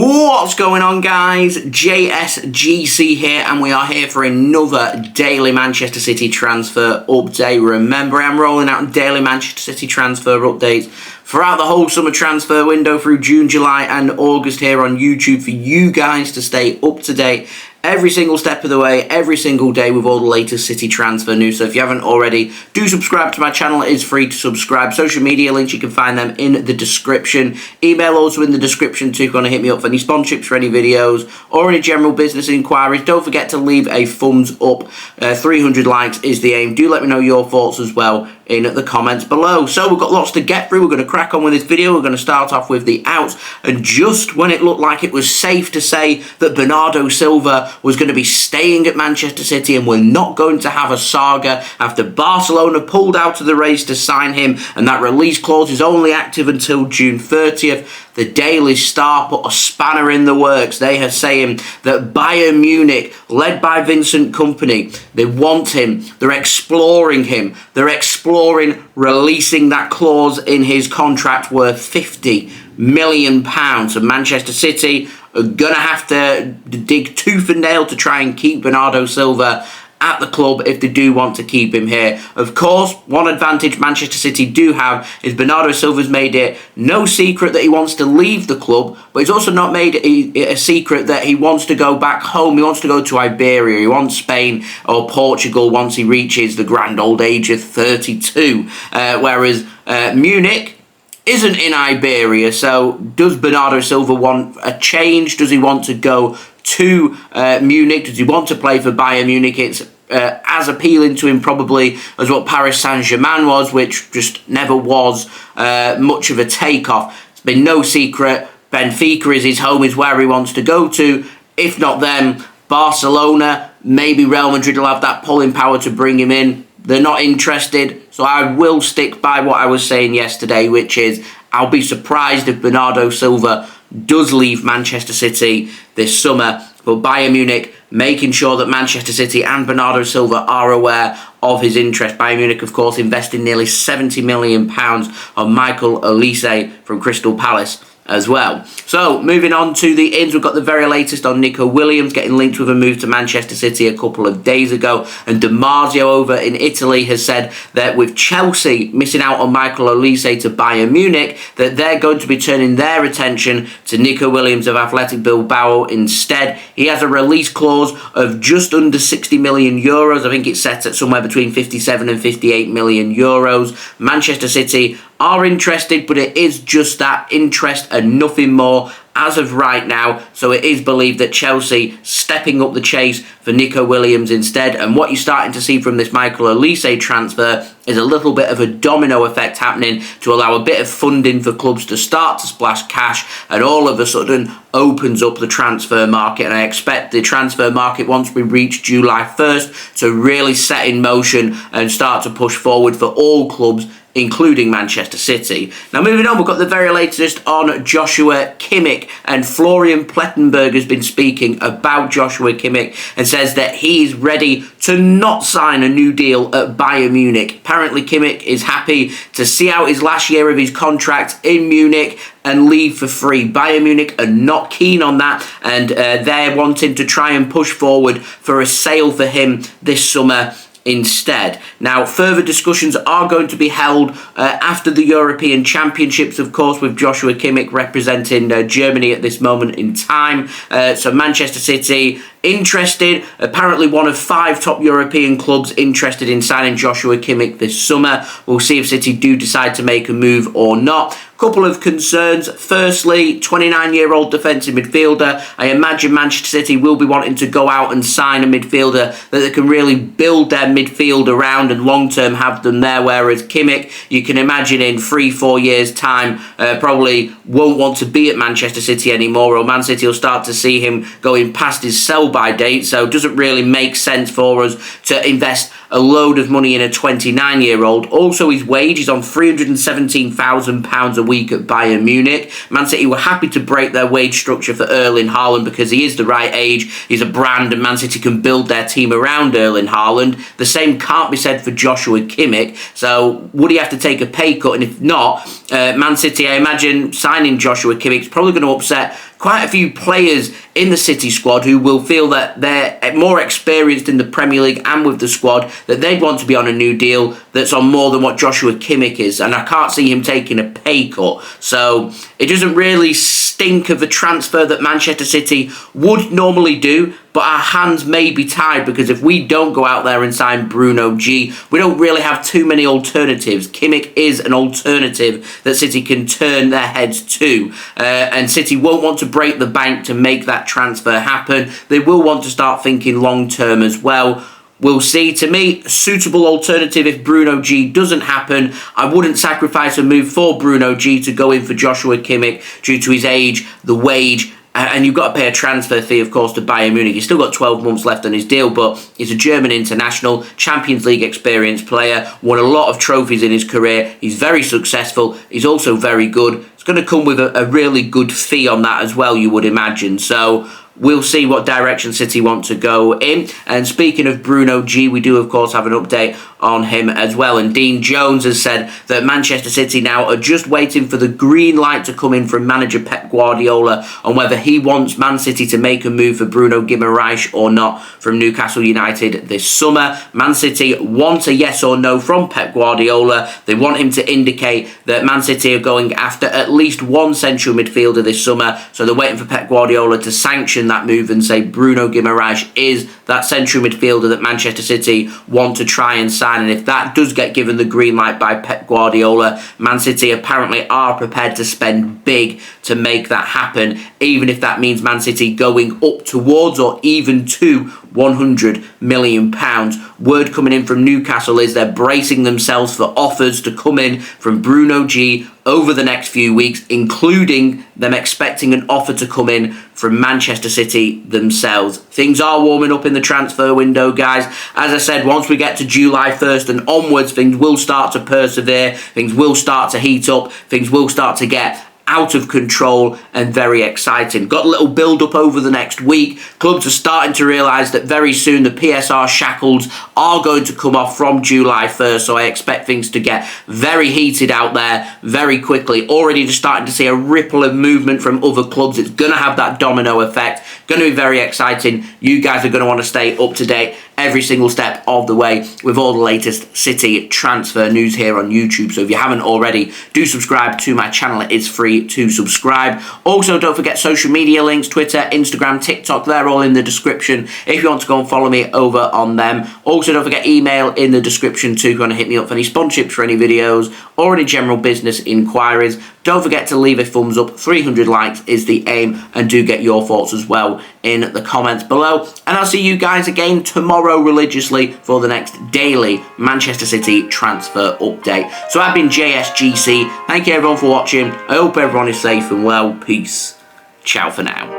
What's going on, guys? JSGC here, and we are here for another daily Manchester City transfer update. Remember, I'm rolling out daily Manchester City transfer updates throughout the whole summer transfer window through June, July and August here on YouTube for you guys to stay up to date every single step of the way, every single day with all the latest City transfer news. So if you haven't already, do subscribe to my channel. It is free to subscribe. Social media links, you can find them in the description. Email also in the description too if you want to hit me up for any sponsorships for any videos or any general business inquiries. Don't forget to leave a thumbs up. 300 likes is the aim. Do let me know your thoughts as well in the comments below. So we've got lots to get through. We're going to crack on with this video. We're going to start off with the outs. And just when it looked like it was safe to say that Bernardo Silva was going to be staying at Manchester City and we're not going to have a saga after Barcelona pulled out of the race to sign him, and that release clause is only active until June 30th, the Daily Star put a spanner in the works. They are saying that Bayern Munich, led by Vincent Kompany, they want him. They're exploring him. They're exploring releasing that clause in his contract worth £50 million. So Manchester City are going to have to dig tooth and nail to try and keep Bernardo Silva at the club if they do want to keep him here. Of course, one advantage Manchester City do have is Bernardo Silva's made it no secret that he wants to leave the club, but he's also not made it a secret that he wants to go back home. He wants to go to Iberia. He wants Spain or Portugal once he reaches the grand old age of 32. Whereas Munich isn't in Iberia. So does Bernardo Silva want a change? Does he want to go to Munich? Does he want to play for Bayern Munich? It's as appealing to him probably as what Paris Saint-Germain was, which just never was much of a takeoff. It's been no secret. Benfica is his home, is where he wants to go to. If not them, Barcelona, maybe Real Madrid will have that pulling power to bring him in. They're not interested, so I will stick by what I was saying yesterday, which is I'll be surprised if Bernardo Silva does leave Manchester City this summer. But Bayern Munich making sure that Manchester City and Bernardo Silva are aware of his interest. Bayern Munich, of course, investing nearly £70 million on Michael Olise from Crystal Palace as well. So, moving on to the ins, we've got the very latest on Nico Williams getting linked with a move to Manchester City a couple of days ago, and Marzio over in Italy has said that with Chelsea missing out on Michael Olise to Bayern Munich, that they're going to be turning their attention to Nico Williams of Athletic Bilbao instead. He has a release clause of just under 60 million euros. I think it's set at somewhere between 57 and 58 million euros. Manchester City are interested, but it is just that interest and nothing more as of right now. So it is believed that Chelsea stepping up the chase for Nico Williams instead. And what you're starting to see from this Michael Olise transfer is a little bit of a domino effect happening to allow a bit of funding for clubs to start to splash cash, and all of a sudden opens up the transfer market. And I expect the transfer market, once we reach July 1st, to really set in motion and start to push forward for all clubs, including Manchester City. Now moving on, we've got the very latest on Joshua Kimmich, and Florian Plettenberg has been speaking about Joshua Kimmich and says that he's ready to not sign a new deal at Bayern Munich. Apparently Kimmich is happy to see out his last year of his contract in Munich and leave for free. Bayern Munich are not keen on that, and they're wanting to try and push forward for a sale for him this summer instead. Now, further discussions are going to be held after the European Championships, of course, with Joshua Kimmich representing Germany at this moment in time. So Manchester City interested, apparently one of 5 top European clubs interested in signing Joshua Kimmich this summer. We'll see if City do decide to make a move or not. Couple of concerns. Firstly, 29-year-old defensive midfielder. I imagine Manchester City will be wanting to go out and sign a midfielder that they can really build their midfield around and long-term have them there, whereas Kimmich, you can imagine in 3-4 years' time, probably won't want to be at Manchester City anymore, or Man City will start to see him going past his sell-by date, so it doesn't really make sense for us to invest a load of money in a 29-year-old. Also, his wage is on £317,000 a week at Bayern Munich. Man City were happy to break their wage structure for Erling Haaland because he is the right age, he's a brand, and Man City can build their team around Erling Haaland. The same can't be said for Joshua Kimmich, so would he have to take a pay cut? And if not, Man City, I imagine, signing Joshua Kimmich is probably going to upset quite a few players in the City squad who will feel that they're more experienced in the Premier League and with the squad, that they'd want to be on a new deal that's on more than what Joshua Kimmich is, and I can't see him taking a pay cut. So it doesn't really stink of a transfer that Manchester City would normally do, but our hands may be tied, because if we don't go out there and sign Bruno G, we don't really have too many alternatives. Kimmich is an alternative that City can turn their heads to, and City won't want to break the bank to make that transfer happen. They will want to start thinking long term as well. We'll see. To me, a suitable alternative if Bruno G doesn't happen. I wouldn't sacrifice a move for Bruno G to go in for Joshua Kimmich due to his age, the wage, and you've got to pay a transfer fee, of course, to Bayern Munich. He's still got 12 months left on his deal, but he's a German international, Champions League experienced player, won a lot of trophies in his career. He's very successful. He's also very good. It's going to come with a really good fee on that as well, you would imagine. So we'll see what direction City want to go in. And speaking of Bruno G, we do, of course, have an update on him as well. And Dean Jones has said that Manchester City now are just waiting for the green light to come in from manager Pep Guardiola on whether he wants Man City to make a move for Bruno Guimaraes or not from Newcastle United this summer. Man City want a yes or no from Pep Guardiola. They want him to indicate that Man City are going after at least one central midfielder this summer. So they're waiting for Pep Guardiola to sanction that move and say Bruno Guimaraes is that central midfielder that Manchester City want to try and sign. And if that does get given the green light by Pep Guardiola, Man City apparently are prepared to spend big to make that happen, even if that means Man City going up towards or even to £100 million. Word coming in from Newcastle is they're bracing themselves for offers to come in from Bruno G over the next few weeks, including them expecting an offer to come in from Manchester City themselves. Things are warming up in the transfer window, guys. As I said, once we get to July 1st and onwards, things will start to persevere, things will start to heat up, things will start to get out of control and very exciting. Got a little build up over the next week. Clubs are starting to realise that very soon the PSR shackles are going to come off from July 1st, so I expect things to get very heated out there very quickly. Already just starting to see a ripple of movement from other clubs. It's going to have that domino effect. Going to be very exciting. You guys are going to want to stay up to date every single step of the way with all the latest City transfer news here on YouTube. So if you haven't already, do subscribe to my channel. It is free to subscribe. Also, don't forget social media links, Twitter, Instagram, TikTok. They're all in the description if you want to go and follow me over on them. Also, don't forget email in the description too if you want to hit me up for any sponsorships for any videos or any general business inquiries. Don't forget to leave a thumbs up. 300 likes is the aim, and do get your thoughts as well in the comments below. And I'll see you guys again tomorrow religiously for the next daily Manchester City transfer update. So I've been JSGC. Thank you everyone for watching. I hope everyone is safe and well. Peace. Ciao for now.